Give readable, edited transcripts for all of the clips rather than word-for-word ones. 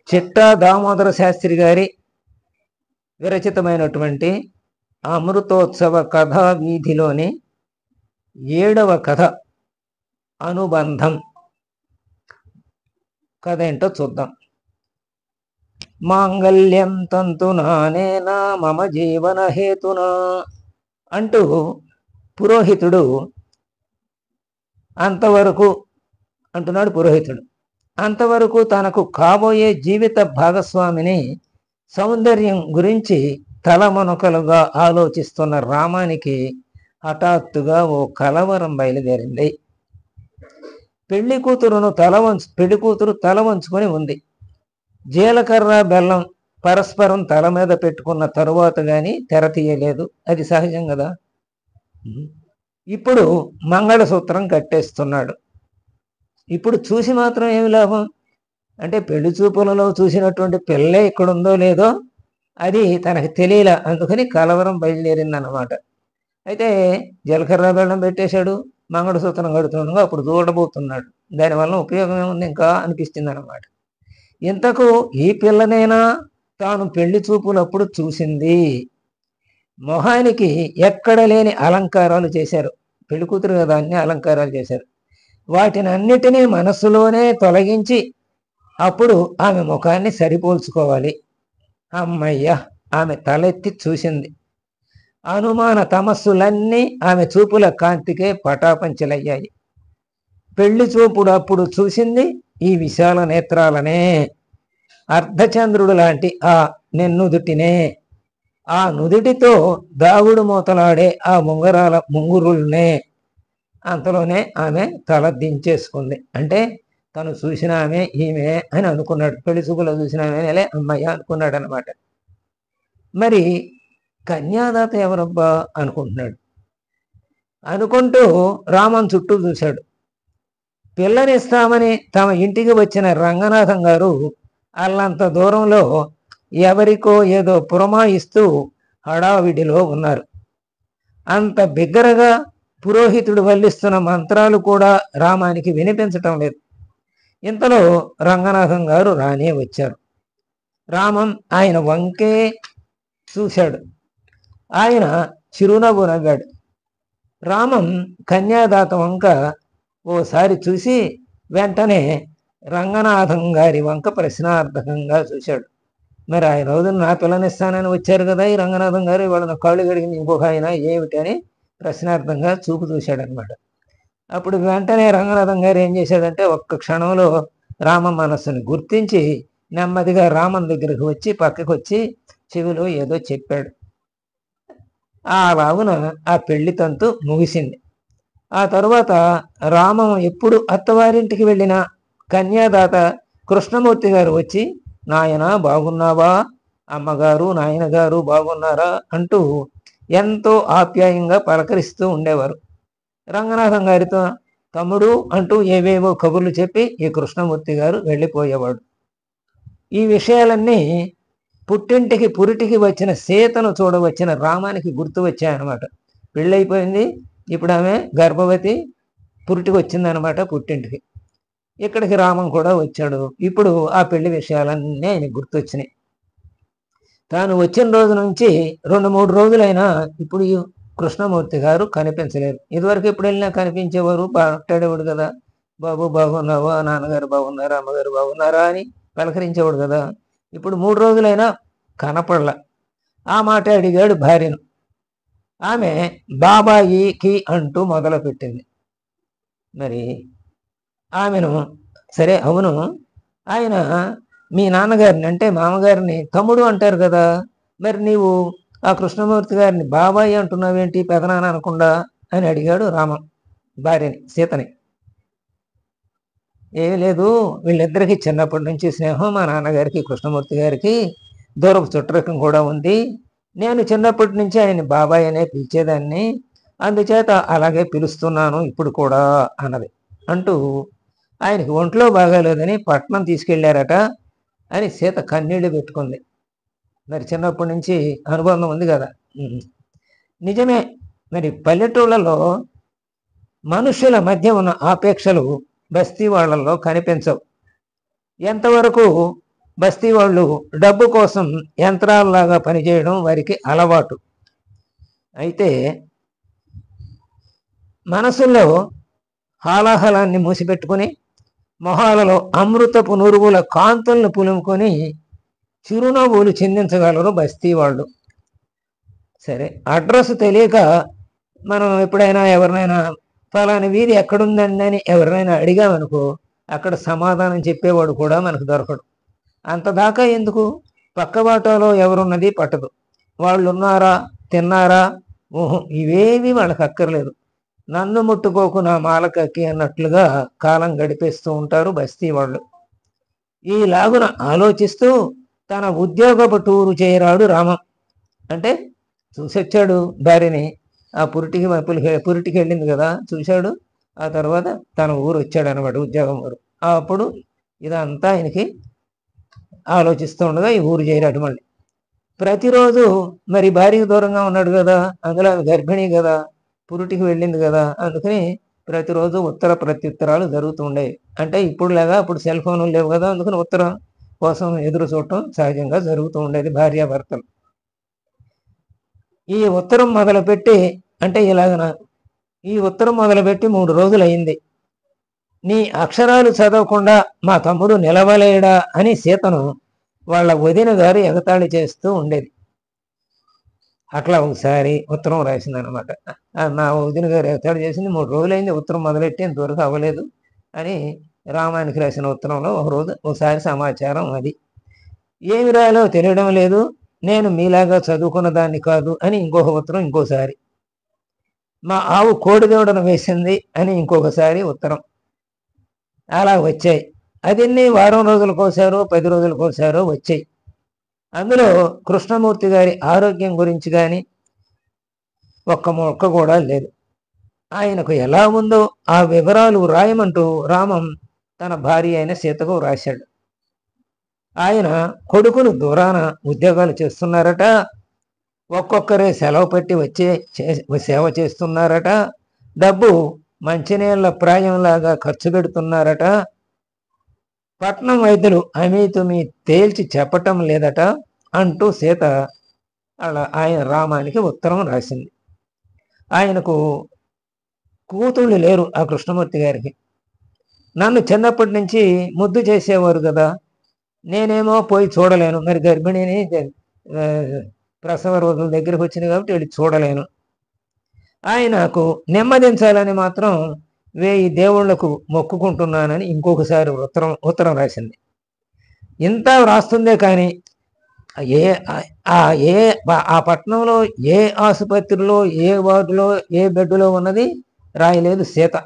చిట్టా దామోదర శాస్త్రి గారి విరచితమైనటువంటి అమృతోత్సవ కథా వీధిలోని 7వ కథ అనుబంధం కథ ఏంటో చూద్దాం. మాంగళ్యం తంతునానేనా మమ జీవన హేతునా అంటూ పురోహితుడు అంతవరకు అంటున్నాడు. పురోహితుడు అంతవరకు తనకు కాబోయే జీవిత భాగస్వామిని సౌందర్యం గురించి తలమునకలుగా ఆలోచిస్తున్న రామానికి హఠాత్తుగా ఓ కలవరం బయలుదేరింది. పెళ్లి కూతురు తల వంచుకొని ఉంది. జీలకర్ర బెల్లం పరస్పరం తల మీద పెట్టుకున్న తరువాత గాని తెర తీయలేదు. అది సహజం కదా. ఇప్పుడు మంగళసూత్రం కట్టేస్తున్నాడు. ఇప్పుడు చూసి మాత్రం ఏమి లాభం అంటే పెళ్లి చూపులలో చూసినటువంటి పిల్లే ఇక్కడుందో లేదో అది తనకు తెలియలా. అందుకని కలవరం బయలుదేరిందన్నమాట. అయితే జీలకర్ర బెల్లం పెట్టేశాడు, మంగళసూత్రం కడుతున్నాడు. అప్పుడు చూడబోతున్నాడు. దానివల్ల ఉపయోగం ఏముంది ఇంకా అనిపిస్తుంది అన్నమాట. ఇంతకు ఈ పిల్లనైనా తాను పెళ్లి చూపులప్పుడు చూసింది. మొహానికి ఎక్కడ లేని అలంకారాలు చేశారు. పెళ్లి కూతురు కదా, అన్ని అలంకారాలు చేశారు. వాటిని అన్నిటినీ మనస్సులోనే తొలగించి అప్పుడు ఆమె ముఖాన్ని సరిపోల్చుకోవాలి. అమ్మయ్య, ఆమె తలెత్తి చూసింది. అనుమాన తమస్సులన్నీ ఆమె చూపుల కాంతికే పటాపంచలయ్యాయి. పెళ్లి చూపుడు అప్పుడు చూసింది ఈ విశాల నేత్రాలనే, అర్ధచంద్రుడు లాంటి ఆ నెన్నుదుటినే, ఆ నుదుటితో దాగుడు మూతలాడే ఆ ముంగురుల్నే. అంతలోనే ఆమె తల దించేసుకుంది. అంటే తను చూసిన ఆమె ఈమె అని అనుకున్నాడు. పెళ్లి చూపులో చూసిన ఆమె అమ్మయ్య అనుకున్నాడు అనమాట. మరి కన్యాదాత ఎవరబ్బా అనుకుంటున్నాడు. అనుకుంటూ రామన్ చుట్టూ చూశాడు. పిల్లనిస్తామని తమ ఇంటికి వచ్చిన రంగనాథం గారు అల్లంత దూరంలో ఎవరికో ఏదో పురమాయిస్తూ హడావిడిలో ఉన్నారు. అంత బిగ్గరగా పురోహితుడు వల్లిస్తున్న మంత్రాలు కూడా రామానికి వినిపించటం లేదు. ఇంతలో రంగనాథం గారు రానే వచ్చారు. రామం ఆయన వంకే చూశాడు. ఆయన చిరునవ్వు నవ్వాడు. రామం కన్యాదాత వంక ఓసారి చూసి వెంటనే రంగనాథం గారి వంక ప్రశ్నార్థకంగా చూశాడు. మరి ఆయన రోజున నా పిల్లనిస్తానని వచ్చారు కదా ఈ రంగనాథం గారు, వాళ్ళ కాళ్ళు గడిగింది ఇంకొక ఆయన ఏమిటి అని ప్రశ్నార్థంగా చూపు చూశాడనమాట. అప్పుడు వెంటనే రంగనాథం గారు ఏం చేశాడంటే ఒక్క క్షణంలో రామ మనస్సుని గుర్తించి నెమ్మదిగా రామన్ దగ్గరికి వచ్చి పక్కకు వచ్చి చెవిలో ఏదో చెప్పాడు. ఆ లాగున ఆ పెళ్లి తంతు ముగిసింది. ఆ తరువాత రామం ఎప్పుడు అత్తవారింటికి వెళ్ళిన కన్యాదాత కృష్ణమూర్తి గారు వచ్చి నాయనా బాగున్నావా, అమ్మగారు నాయనగారు బాగున్నారా అంటూ ఎంతో ఆప్యాయంగా పలకరిస్తూ ఉండేవారు. రంగనాథం గారితో తమ్ముడు అంటూ ఏవేవో కబుర్లు చెప్పి ఈ కృష్ణమూర్తి గారు వెళ్ళిపోయేవాడు. ఈ విషయాలన్నీ పురిటికి వచ్చిన సీతను చూడవచ్చిన రామానికి గుర్తు వచ్చాయన్నమాట. పెళ్ళైపోయింది, ఇప్పుడు ఆమె గర్భవతి, పురిటికి వచ్చిందనమాట పుట్టింటికి. ఇక్కడికి రామం కూడా వచ్చాడు. ఇప్పుడు ఆ పెళ్లి విషయాలన్నీ ఆయన గుర్తొచ్చినాయి. తాను వచ్చిన రోజు నుంచి 2-3 రోజులైనా ఇప్పుడు ఈ కృష్ణమూర్తి గారు కనిపించలేరు. ఇదివరకు ఎప్పుడు వెళ్ళినా కనిపించేవారు, మాట్లాడేవాడు కదా, బాబు బాగున్నావా, నాన్నగారు బాగున్నారా, అమ్మగారు బాగున్నారా అని పలకరించేవాడు కదా. ఇప్పుడు 3 రోజులైనా కనపడలా. ఆ మాట అడిగాడు భార్యను. ఆమె బాబాయికి అంటూ మొదలుపెట్టింది. మరి ఆమెను సరే అవును, ఆయన మీ నాన్నగారిని అంటే మామగారిని తమ్ముడు అంటారు కదా, మరి నీవు ఆ కృష్ణమూర్తి గారిని బాబాయి అంటున్నావేంటి పెదనాన్న అనకుండా అని అడిగాడు రామం భార్యని, సీతని. ఏమీ లేదు, వీళ్ళిద్దరికీ చిన్నప్పటి నుంచి స్నేహం, మా నాన్నగారికి కృష్ణమూర్తి గారికి దూరపు చుట్టరికం కూడా ఉంది. నేను చిన్నప్పటి నుంచి ఆయన బాబాయ్ అనే పిలిచేదాన్ని, అందుచేత అలాగే పిలుస్తున్నాను ఇప్పుడు కూడా అన్నది. అంటూ ఆయనకి ఒంట్లో బాగాలేదని పట్నం తీసుకెళ్లారట అని సీత కన్నీళ్లు పెట్టుకుంది. మరి చిన్నప్పటి నుంచి అనుబంధం ఉంది కదా. నిజమే, మరి పల్లెటూళ్ళలో మనుషుల మధ్య ఉన్న ఆపేక్షలు బస్తీ వాళ్ళల్లో కనిపించవు. ఎంతవరకు బస్తీ వాళ్ళు డబ్బు కోసం యంత్రాలలాగా పనిచేయడం వారికి అలవాటు. అయితే మనసుల్లో హాలాహలాన్ని మూసిపెట్టుకుని మొహాలలో అమృతపు నురుగుల కాంతులను పులుముకొని చిరునవ్వులు చిందించగలరు బస్తీ వాళ్ళు. సరే, అడ్రస్ తెలియక మనం ఎప్పుడైనా ఎవరినైనా ఫలాని వీధి ఎక్కడుందండి అని ఎవరినైనా అడిగామనుకో, అక్కడ సమాధానం చెప్పేవాడు కూడా మనకు దొరకడు. అంతదాకా ఎందుకు, పక్కబాటలో ఎవరున్నది పట్టదు. వాళ్ళు ఉన్నారా, తిన్నారా, ఊహు, ఇవేవి వాళ్ళకి అక్కర్లేదు. నన్ను ముట్టుకోకు నా మాలకక్కి అన్నట్లుగా కాలం గడిపేస్తూ ఉంటారు బస్తీ వాళ్ళు. ఈలాగున ఆలోచిస్తూ తన ఉద్యోగపు టూరు చేయరాడు రామం. అంటే చూసొచ్చాడు భార్యని, ఆ పురిటికి వెళ్ళింది కదా, చూశాడు. ఆ తర్వాత తన ఊరు వచ్చాడు అనమాట, ఉద్యోగం ఊరు. అప్పుడు ఇదంతా ఆయనకి ఆలోచిస్తూ ఉండగా ఈ ఊరు చేరాడు. మళ్ళీ ప్రతిరోజు మరి భార్యకు దూరంగా ఉన్నాడు కదా, అందులో గర్భిణీ కదా, పురిటికి వెళ్ళింది కదా, అందుకని ప్రతిరోజు ఉత్తర ప్రత్యుత్తరాలు జరుగుతూ ఉండేవి. అంటే ఇప్పుడు లేగా, అప్పుడు సెల్ ఫోన్లు లేవు కదా, అందుకని ఉత్తరం కోసం ఎదురు చూడటం సహజంగా జరుగుతూ ఉండేది భార్యాభర్తలు. ఈ ఉత్తరం మొదలుపెట్టి, అంటే ఇలాగన ఈ ఉత్తరం మొదలుపెట్టి 3 రోజులు అయింది. నీ అక్షరాలు చదవకుండా మా తమ్ముడు నిలవలేడా అని సీతను వాళ్ళ వదిన గారు ఎగతాళి చేస్తూ ఉండేది. అట్లా ఒకసారి ఉత్తరం రాసిందనమాట. మా వదిన గారు ఎగతాళి చేసింది, 3 రోజులైంది ఉత్తరం మొదలెట్టి, ఇంతవరకు అవ్వలేదు అని రామానికి రాసిన ఉత్తరంలో ఒకసారి సమాచారం అది. ఏమి రాయాలో తెలియడం లేదు, నేను మీలాగా చదువుకున్న దాన్ని కాదు అని ఇంకొక ఉత్తరం. ఇంకోసారి మా ఆవు కోడిదూడను వేసింది అని ఇంకొకసారి ఉత్తరం. అలా వచ్చాయి. అదన్నీ వారం రోజులకోసారో 10 రోజులకోసారో వచ్చాయి. అందులో కృష్ణమూర్తి గారి ఆరోగ్యం గురించి కానీ ఒక్క మొక్క కూడా లేదు. ఆయనకు ఎలా ఉందో ఆ వివరాలు రాయమంటూ రామం తన భార్య అయిన సీతకు రాశాడు. ఆయన కొడుకులు దూరాన ఉద్యోగాలు చేస్తున్నారట, ఒక్కొక్కరే సెలవు పెట్టి వచ్చే సేవ చేస్తున్నారట, డబ్బు మంచినీళ్ళ ప్రాయంలాగా ఖర్చు పెడుతున్నారట, పట్నం వైద్యులు అమీతుమీ తేల్చి చెప్పటం లేదట అంటూ సీత అలా ఆయన రామానికి ఉత్తరం రాసింది. ఆయనకు కూతుళ్ళు లేరు ఆ కృష్ణమూర్తి గారికి. నన్ను చిన్నప్పటి నుంచి ముద్దు చేసేవారు కదా, నేనేమో పోయి చూడలేను. మరి గర్భిణిని ప్రసవ రోజుల దగ్గరికి వచ్చింది కాబట్టి వెళ్ళి చూడలేను. ఆయనకు నెమ్మదించాలని మాత్రం 1000 దేవుళ్లకు మొక్కుకుంటున్నానని ఇంకొకసారి ఉత్తరం రాసింది. ఇంత వ్రాస్తుందే కానీ ఆ పట్టణంలో ఏ ఆసుపత్రిలో, ఏ వార్డులో, ఏ బెడ్డులో ఉన్నది రాయలేదు సీత.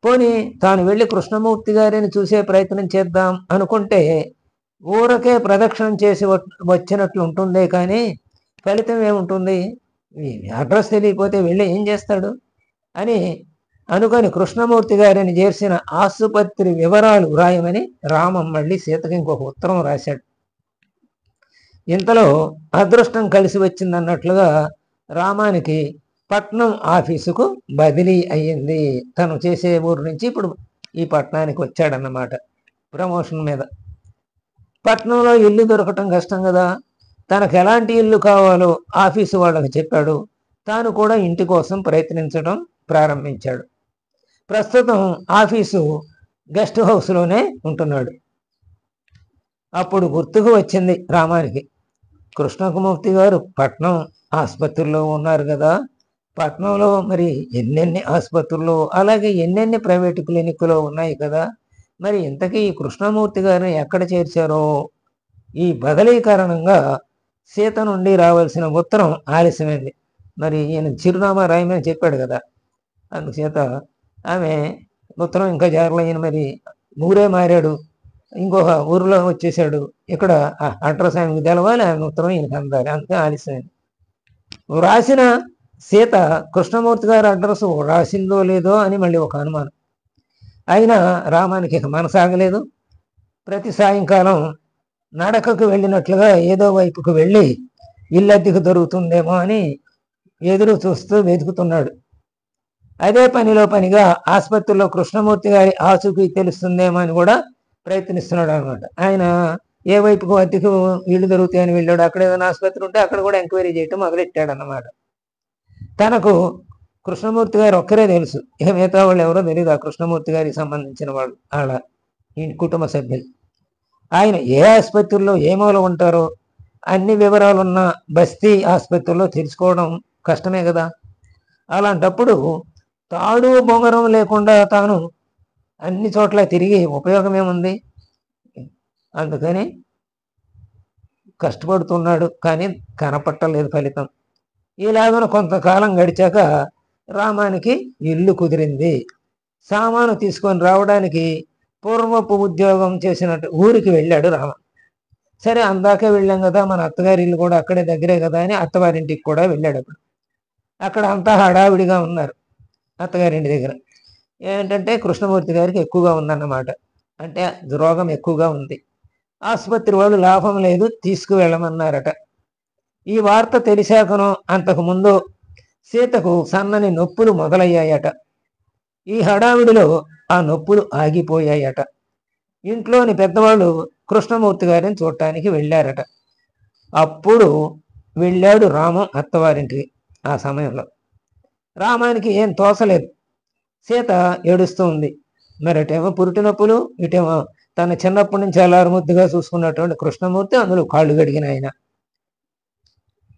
పోనీ తాను వెళ్ళి కృష్ణమూర్తి గారిని చూసే ప్రయత్నం చేద్దాం అనుకుంటే ఊరకే ప్రదక్షిణం చేసి వచ్చినట్లు ఉంటుందే కానీ ఫలితం ఏముంటుంది, అడ్రస్ తెలియకపోతే వెళ్ళి ఏం చేస్తాడు అని అనుకొని కృష్ణమూర్తి గారిని చేర్చిన ఆసుపత్రి వివరాలు రాయమని రామం మళ్ళీ సీతకి ఇంకొక ఉత్తరం రాశాడు. ఇంతలో అదృష్టం కలిసి వచ్చిందన్నట్లుగా రామానికి పట్నం ఆఫీసుకు బదిలీ అయ్యింది. తను చేసే ఊరు నుంచి ఇప్పుడు ఈ పట్టణానికి వచ్చాడన్నమాట ప్రమోషన్ మీద. పట్నంలో ఇల్లు దొరకటం కష్టం కదా, తనకు ఎలాంటి ఇల్లు కావాలో ఆఫీసు వాళ్ళకి చెప్పాడు. తాను కూడా ఇంటి కోసం ప్రయత్నించడం ప్రారంభించాడు. ప్రస్తుతం ఆఫీసు గెస్ట్ హౌస్లోనే ఉంటున్నాడు. అప్పుడు గుర్తుకు వచ్చింది రామానికి, కృష్ణమూర్తి గారు పట్నం ఆసుపత్రిలో ఉన్నారు కదా, పట్నంలో మరి ఎన్నెన్ని ఆసుపత్రులు, అలాగే ఎన్నెన్ని ప్రైవేటు క్లినిక్లు ఉన్నాయి కదా, మరి ఇంతకీ కృష్ణమూర్తి గారిని ఎక్కడ చేర్చారో. ఈ బదిలీ కారణంగా సీత నుండి రావాల్సిన ఉత్తరం ఆలస్యమైంది. మరి ఈయన చిరునామా రాయమని చెప్పాడు కదా, అందుచేత ఆమె ఉత్తరం ఇంకా జారలైన, మరి ఊరే మారాడు, ఇంకొక ఊరిలో వచ్చేసాడు. ఇక్కడ అడ్రస్ ఆయనకు తెలవాలి, ఆయన ఉత్తరం ఈయనకి అందాలి, అందుకే ఆలస్యమైంది. రాసిన సీత కృష్ణమూర్తి గారి అడ్రస్ రాసిందో లేదో అని మళ్ళీ ఒక అనుమానం. అయినా రామానికి ఇక మనసాగలేదు. ప్రతి సాయంకాలం నడకకు వెళ్ళినట్లుగా ఏదో వైపుకు వెళ్ళి ఇల్లద్దెకు దొరుకుతుందేమో అని ఎదురు చూస్తూ వెతుకుతున్నాడు. అదే పనిలో పనిగా ఆసుపత్రిలో కృష్ణమూర్తి గారి ఆచూకీ తెలుస్తుందేమో అని కూడా ప్రయత్నిస్తున్నాడు అనమాట. ఆయన ఏ వైపుకు అద్దెకు ఇళ్ళు దొరుకుతాయని వెళ్ళాడు. అక్కడ ఏదైనా ఆసుపత్రి ఉంటే అక్కడ కూడా ఎంక్వైరీ చేయటం మొదలెట్టాడు అన్నమాట. తనకు కృష్ణమూర్తి గారు ఒక్కరే తెలుసు, ఇక మిగతా వాళ్ళు ఎవరో తెలియదు. ఆ కృష్ణమూర్తి గారికి సంబంధించిన వాళ్ళు వాళ్ళ ఈ కుటుంబ సభ్యులు. ఆయన ఏ ఆసుపత్రిలో ఏ మూల ఉంటారో అన్ని వివరాలు ఉన్న బస్తీ ఆసుపత్రిలో తెలుసుకోవడం కష్టమే కదా. అలాంటప్పుడు తాడు బొంగరం లేకుండా తాను అన్ని చోట్ల తిరిగి ఉపయోగం ఏముంది? అందుకని కష్టపడుతున్నాడు, కానీ కనపట్టలేదు ఫలితం. ఇలాగన కొంతకాలం గడిచాక రామానికి ఇల్లు కుదిరింది. సామాను తీసుకొని రావడానికి పూర్వపు ఉద్యోగం చేసినట్టు ఊరికి వెళ్ళాడు రామ. సరే, అందాకే వెళ్ళాం కదా, మన అత్తగారి ఇల్లు కూడా అక్కడే దగ్గరే కదా అని అత్తవారింటికి కూడా వెళ్ళాడు. అక్కడ అంతా హడావిడిగా ఉన్నారు అత్తగారింటి దగ్గర. ఏంటంటే కృష్ణమూర్తి గారికి ఎక్కువగా ఉందన్నమాట, అంటే రోగం ఎక్కువగా ఉంది. ఆసుపత్రి వాళ్ళు లాభం లేదు, తీసుకువెళ్ళమన్నారట. ఈ వార్త తెలిసాకను అంతకుముందు సీతకు సన్నని నొప్పులు మొదలయ్యాయట. ఈ హడావిడిలో ఆ నొప్పులు ఆగిపోయాయట. ఇంట్లోని పెద్దవాళ్ళు కృష్ణమూర్తి గారిని చూడటానికి వెళ్ళారట. అప్పుడు వెళ్ళాడు రామం అత్తవారింటికి. ఆ సమయంలో రామానికి ఏం తోసలేదు. సీత ఏడుస్తూ ఉంది. మరి అటేమో పురిటి నొప్పులు, ఇటేమో తన చిన్నప్పటి నుంచి అల్లారు ముద్దుగా చూసుకున్నటువంటి కృష్ణమూర్తి, అందులో కాళ్ళు గడిగిన ఆయన.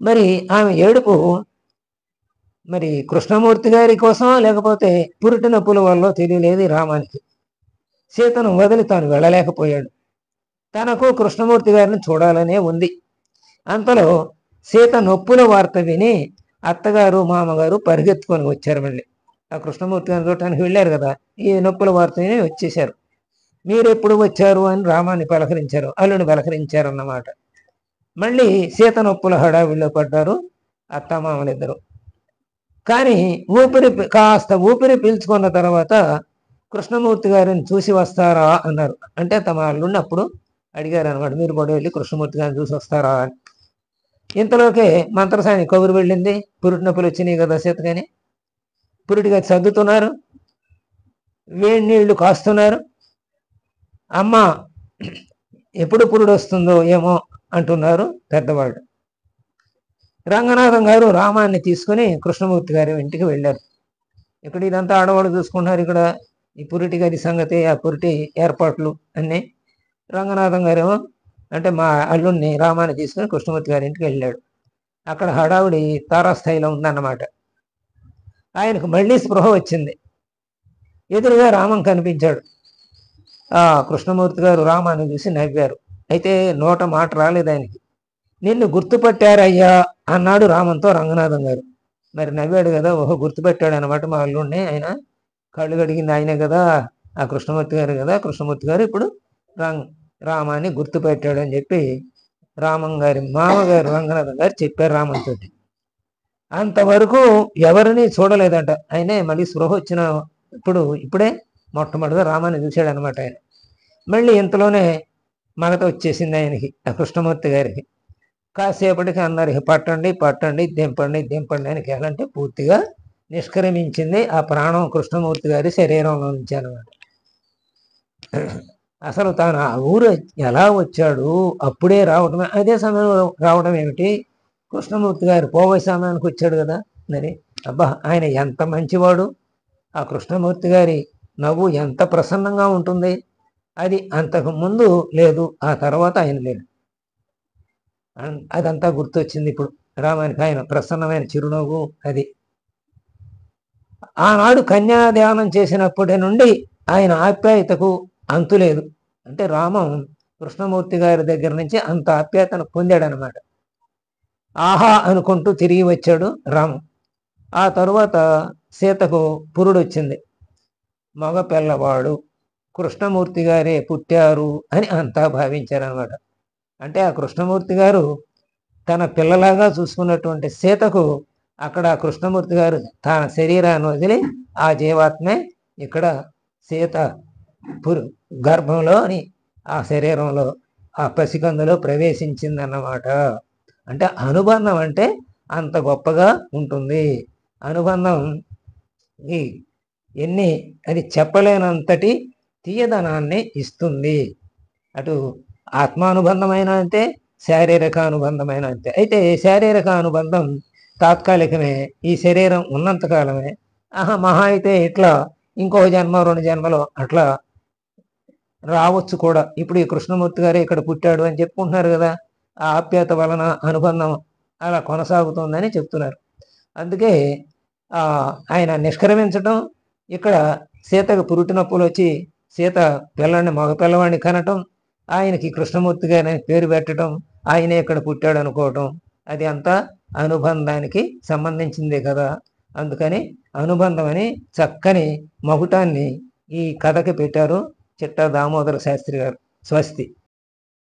మరి ఆమె ఏడుపు మరి కృష్ణమూర్తి గారి కోసం లేకపోతే పురిటి నొప్పుల వల్ల తెలియలేదు రామానికి. సీతను వదిలి తాను వెళ్ళలేకపోయాడు. తనకు కృష్ణమూర్తి గారిని చూడాలనే ఉంది. అంతలో సీత నొప్పుల వార్త విని అత్తగారు మామగారు పరిగెత్తుకొని వచ్చారు. మళ్ళీ ఆ కృష్ణమూర్తి గారిని చూడటానికి వెళ్ళారు కదా, ఈ నొప్పుల వార్త విని వచ్చేశారు. మీరెప్పుడు వచ్చారు అని రామాన్ని పలకరించారు, అల్లుని పలకరించారు అన్నమాట. మళ్ళీ సీత నొప్పుల హడావిడిలో పడ్డారు అత్తమామలిద్దరు. కానీ కాస్త ఊపిరి పీల్చుకున్న తర్వాత కృష్ణమూర్తి గారిని చూసి వస్తారా అన్నారు. అంటే తమ అల్లుడిని అప్పుడు అడిగారు అనమాట, మీరు కూడా వెళ్ళి కృష్ణమూర్తి గారిని చూసి వస్తారా అని. ఇంతలోకే మంత్రసాని కబురు వెళ్ళింది, పురిటి నొప్పులు వచ్చినాయి కదా సీతకని. పురిటిగా సర్దుతున్నారు, వేడి నీళ్లు కాస్తున్నారు. అమ్మ ఎప్పుడు పురుడు వస్తుందో ఏమో అంటున్నారు పెద్దవాళ్ళు. రంగనాథం గారు రామాన్ని తీసుకుని కృష్ణమూర్తి గారి ఇంటికి వెళ్ళారు. ఇక్కడ ఇదంతా ఆడవాళ్ళు చూసుకుంటున్నారు. ఇక్కడ ఈ పురిటి గది సంగతి, ఆ పురిటి ఏర్పాట్లు అన్నీ. రంగనాథం గారు అంటే మా అల్లుడిని రామాన్ని తీసుకుని కృష్ణమూర్తి గారి ఇంటికి వెళ్ళాడు. అక్కడ హడావుడి తారాస్థాయిలో ఉందన్నమాట. ఆయనకు మళ్ళీ స్పృహ వచ్చింది. ఎదురుగా రామం కనిపించాడు. ఆ కృష్ణమూర్తి గారు రామాన్ని చూసి నవ్వారు. అయితే నోట మాట రాలేదు ఆయనకి. నిన్ను గుర్తుపట్టారయ్యా అన్నాడు రామంతో రంగనాథం గారు. మరి నవ్వాడు కదా, ఓహో గుర్తుపెట్టాడు అనమాట మా అల్లుడిని. ఆయన కళ్ళు కడిగింది ఆయనే కదా, ఆ కృష్ణమూర్తి గారు కదా. కృష్ణమూర్తి గారు ఇప్పుడు రామాన్ని గుర్తుపెట్టాడు అని చెప్పి రామం గారి మామగారు రంగనాథం గారు చెప్పారు రామంతో. అంతవరకు ఎవరిని చూడలేదంట. ఆయనే మళ్ళీ స్పృహ వచ్చిన ఇప్పుడే మొట్టమొదటిగా రామాన్ని చూశాడు అనమాట ఆయన. మళ్ళీ ఇంతలోనే మగత వచ్చేసింది ఆయనకి, ఆ కృష్ణమూర్తి గారికి. కాసేపటికి అన్నారు, పట్టండి పట్టండి, దింపండి దింపండి అని. కేలంటే పూర్తిగా నిష్క్రమించింది ఆ ప్రాణం కృష్ణమూర్తి గారి శరీరంలో నుంచి అనమాట. అసలు తాను ఆ ఊరు ఎలా వచ్చాడు, అప్పుడే రావటమే, అదే సమయంలో రావడం ఏమిటి, కృష్ణమూర్తి గారు పోవై సమయానికి వచ్చాడు కదా. మరి అబ్బా ఆయన ఎంత మంచివాడు. ఆ కృష్ణమూర్తి గారి నవ్వు ఎంత ప్రసన్నంగా ఉంటుంది. అది అంతకు ముందు లేదు, ఆ తర్వాత ఆయన లేడు. అదంతా గుర్తొచ్చింది ఇప్పుడు రామానికి. ఆయన ప్రసన్నమైన చిరునవ్వు అది. ఆనాడు కన్యాదానం చేసినప్పటి నుండి ఆయన ఆప్యాయతకు అంతులేదు. అంటే రామం కృష్ణమూర్తి గారి దగ్గర నుంచి అంత ఆప్యాయతను పొందాడనమాట. ఆహా అనుకుంటూ తిరిగి వచ్చాడు రామం. ఆ తరువాత సీతకు పురుడు వచ్చింది. మగ పిల్లవాడు, కృష్ణమూర్తి గారే పుట్టారు అని అంతా భావించారనమాట. అంటే ఆ కృష్ణమూర్తి గారు తన పిల్లలాగా చూసుకున్నటువంటి సీతకు అక్కడ కృష్ణమూర్తి గారు తన శరీరాన్ని వదిలి ఆ జీవాత్మే ఇక్కడ సీత గర్భంలోని ఆ శరీరంలో ఆ పసికందులో ప్రవేశించిందన్నమాట. అంటే అనుబంధం అంటే అంత గొప్పగా ఉంటుంది. అనుబంధం అది చెప్పలేనంతటి తీయదనాన్ని ఇస్తుంది. అటు ఆత్మానుబంధమైన అంతే, శారీరక అనుబంధమైన అంతే. అయితే శారీరక అనుబంధం తాత్కాలికమే, ఈ శరీరం ఉన్నంతకాలమే. మహా అయితే ఇట్లా ఇంకో జన్మ 2 జన్మలో అట్లా రావచ్చు కూడా. ఇప్పుడు ఈ కృష్ణమూర్తి గారే ఇక్కడ పుట్టాడు అని చెప్పుకుంటున్నారు కదా, ఆ ఆప్యాయత వలన అనుబంధం అలా కొనసాగుతుందని చెప్తున్నారు. అందుకే ఆయన నిష్క్రమించటం, ఇక్కడ సీతకు పురుటి నొప్పులు వచ్చి సీత మగ పిల్లవాడిని కనటం, ఆయనకి కృష్ణమూర్తి గారి పేరు పెట్టడం, ఆయనే ఇక్కడ పుట్టాడు అనుకోవటం, అది అంతా అనుబంధానికి సంబంధించిందే కదా. అందుకని అనుబంధం అని చక్కని మగుటాన్ని ఈ కథకి పెట్టారు చిట్టా దామోదర శాస్త్రి గారు. స్వస్తి.